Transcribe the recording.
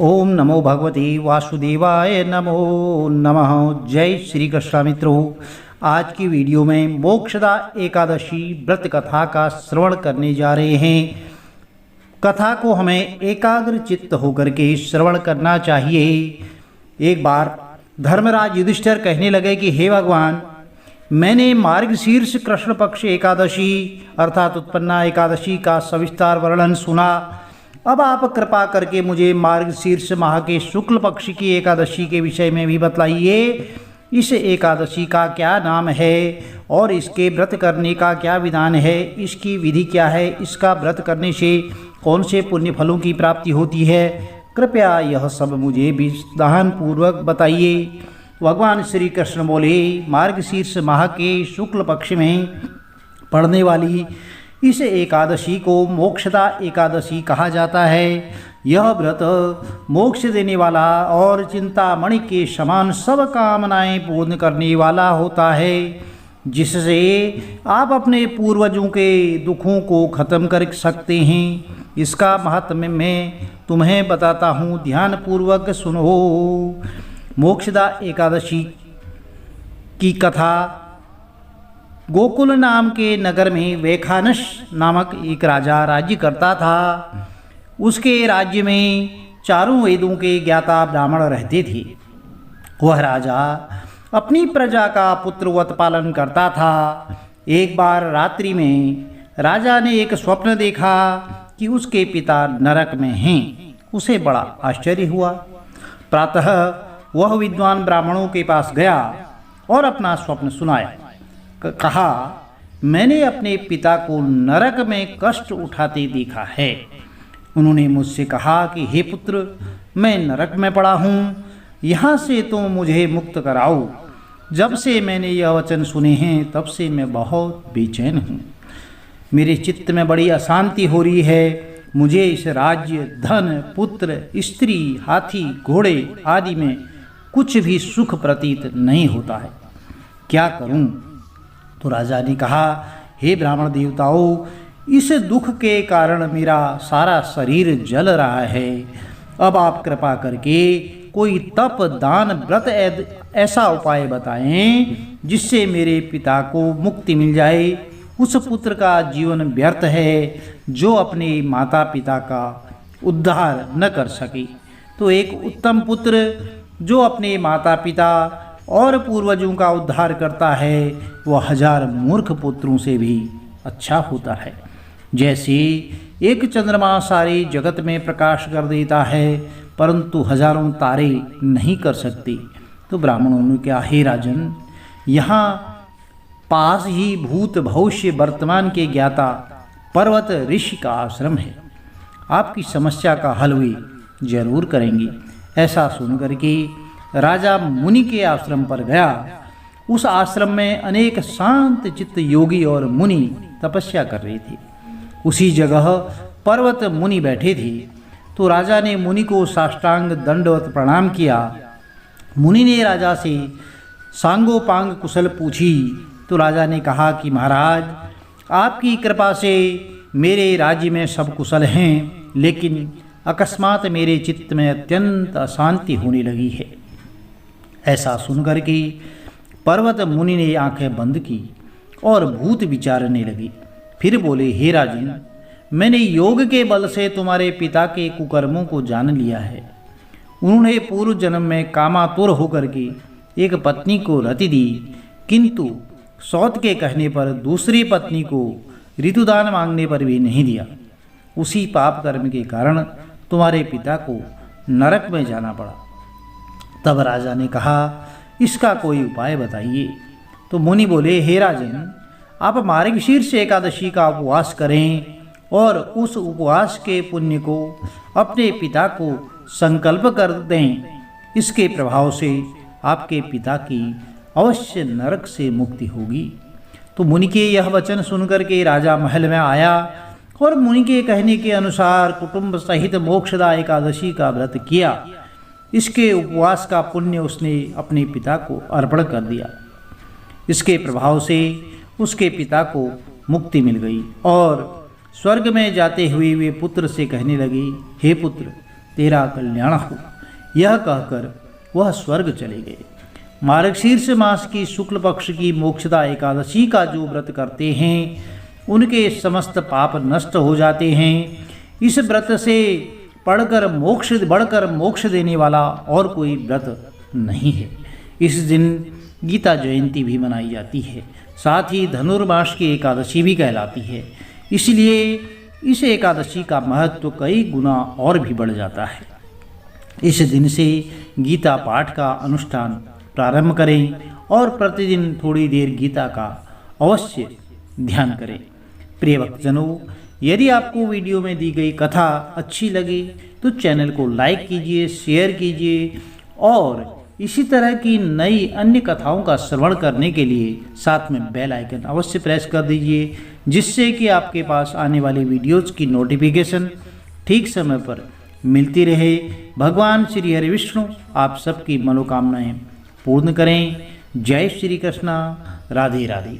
ओम नमो भगवते वासुदेवाय नमो नमः। जय श्री कृष्ण मित्रों, आज की वीडियो में मोक्षदा एकादशी व्रत कथा का श्रवण करने जा रहे हैं। कथा को हमें एकाग्र चित्त होकर के श्रवण करना चाहिए। एक बार धर्मराज युधिष्ठिर कहने लगे कि हे भगवान, मैंने मार्गशीर्ष कृष्ण पक्ष एकादशी अर्थात उत्पन्ना एकादशी का सविस्तार वर्णन सुना। अब आप कृपा करके मुझे मार्गशीर्ष माह के शुक्ल पक्ष की एकादशी के विषय में भी बतलाइए। इस एकादशी का क्या नाम है और इसके व्रत करने का क्या विधान है, इसकी विधि क्या है, इसका व्रत करने से कौन से पुण्य फलों की प्राप्ति होती है, कृपया यह सब मुझे विधान पूर्वक बताइए। भगवान श्री कृष्ण बोले, मार्गशीर्ष माह के शुक्ल पक्ष में पड़ने वाली इस एकादशी को मोक्षदा एकादशी कहा जाता है। यह व्रत मोक्ष देने वाला और चिंतामणि के समान सब कामनाएं पूर्ण करने वाला होता है, जिससे आप अपने पूर्वजों के दुखों को खत्म कर सकते हैं। इसका महात्म्य मैं तुम्हें बताता हूँ, ध्यान पूर्वक सुनो। मोक्षदा एकादशी की कथा। गोकुल नाम के नगर में वैखानस नामक एक राजा राज्य करता था। उसके राज्य में चारों वेदों के ज्ञाता ब्राह्मण रहते थे। वह राजा अपनी प्रजा का पुत्रवत पालन करता था। एक बार रात्रि में राजा ने एक स्वप्न देखा कि उसके पिता नरक में हैं। उसे बड़ा आश्चर्य हुआ। प्रातः वह विद्वान ब्राह्मणों के पास गया और अपना स्वप्न सुनाया। कहा, मैंने अपने पिता को नरक में कष्ट उठाते देखा है। उन्होंने मुझसे कहा कि हे पुत्र, मैं नरक में पड़ा हूँ, यहाँ से तुम मुझे मुक्त कराओ। जब से मैंने यह वचन सुने हैं तब से मैं बहुत बेचैन हूँ। मेरे चित्त में बड़ी अशांति हो रही है। मुझे इस राज्य, धन, पुत्र, स्त्री, हाथी, घोड़े आदि में कुछ भी सुख प्रतीत नहीं होता है। क्या करूँ? तो राजा ने कहा, हे ब्राह्मण देवताओं, इस दुख के कारण मेरा सारा शरीर जल रहा है। अब आप कृपा करके कोई तप, दान, व्रत ऐसा उपाय बताएं जिससे मेरे पिता को मुक्ति मिल जाए। उस पुत्र का जीवन व्यर्थ है जो अपने माता पिता का उद्धार न कर सके। तो एक उत्तम पुत्र जो अपने माता पिता और पूर्वजों का उद्धार करता है, वह 1000 मूर्ख पुत्रों से भी अच्छा होता है। जैसे एक चंद्रमा सारे जगत में प्रकाश कर देता है परंतु हजारों तारे नहीं कर सकते। तो ब्राह्मणों ने कहा, हे राजन, यहाँ पास ही भूत भविष्य वर्तमान के ज्ञाता पर्वत ऋषि का आश्रम है। आपकी समस्या का हल वे जरूर करेंगे। ऐसा सुनकर के राजा मुनि के आश्रम पर गया। उस आश्रम में अनेक शांत चित्त योगी और मुनि तपस्या कर रहे थे। उसी जगह पर्वत मुनि बैठे थे। तो राजा ने मुनि को साष्टांग दंडवत प्रणाम किया। मुनि ने राजा से सांगोपांग कुशल पूछी। तो राजा ने कहा कि महाराज, आपकी कृपा से मेरे राज्य में सब कुशल हैं, लेकिन अकस्मात मेरे चित्त में अत्यंत अशांति होने लगी है। ऐसा सुनकर के पर्वत मुनि ने आंखें बंद की और भूत विचारने लगी। फिर बोले, हे राजन, मैंने योग के बल से तुम्हारे पिता के कुकर्मों को जान लिया है। उन्होंने पूर्व जन्म में कामातुर होकर के एक पत्नी को रति दी, किंतु सौत के कहने पर दूसरी पत्नी को ऋतुदान मांगने पर भी नहीं दिया। उसी पाप कर्म के कारण तुम्हारे पिता को नरक में जाना पड़ा। तब राजा ने कहा, इसका कोई उपाय बताइए। तो मुनि बोले, हे राजन, आप मार्गशीर्ष एकादशी का उपवास करें और उस उपवास के पुण्य को अपने पिता को संकल्प कर दें। इसके प्रभाव से आपके पिता की अवश्य नरक से मुक्ति होगी। तो मुनि के यह वचन सुनकर के राजा महल में आया और मुनि के कहने के अनुसार कुटुंब सहित मोक्षदा एकादशी का व्रत किया। इसके उपवास का पुण्य उसने अपने पिता को अर्पण कर दिया। इसके प्रभाव से उसके पिता को मुक्ति मिल गई और स्वर्ग में जाते हुए वे पुत्र से कहने लगी, हे पुत्र, तेरा कल्याण हो। यह कहकर वह स्वर्ग चले गए। मार्गशीर्ष मास की शुक्ल पक्ष की मोक्षदा एकादशी का जो व्रत करते हैं उनके समस्त पाप नष्ट हो जाते हैं। इस व्रत से बढ़कर मोक्ष देने वाला और कोई व्रत नहीं है। इस दिन गीता जयंती भी मनाई जाती है, साथ ही धनुर्मास की एकादशी भी कहलाती है। इसलिए इस एकादशी का महत्व कई गुना और भी बढ़ जाता है। इस दिन से गीता पाठ का अनुष्ठान प्रारंभ करें और प्रतिदिन थोड़ी देर गीता का अवश्य ध्यान करें। प्रिय भक्तजनों, यदि आपको वीडियो में दी गई कथा अच्छी लगे तो चैनल को लाइक कीजिए, शेयर कीजिए और इसी तरह की नई अन्य कथाओं का श्रवण करने के लिए साथ में बेल आइकन अवश्य प्रेस कर दीजिए, जिससे कि आपके पास आने वाली वीडियोज़ की नोटिफिकेशन ठीक समय पर मिलती रहे। भगवान श्री हरि विष्णु आप सबकी मनोकामनाएं पूर्ण करें। जय श्री कृष्णा। राधे राधे।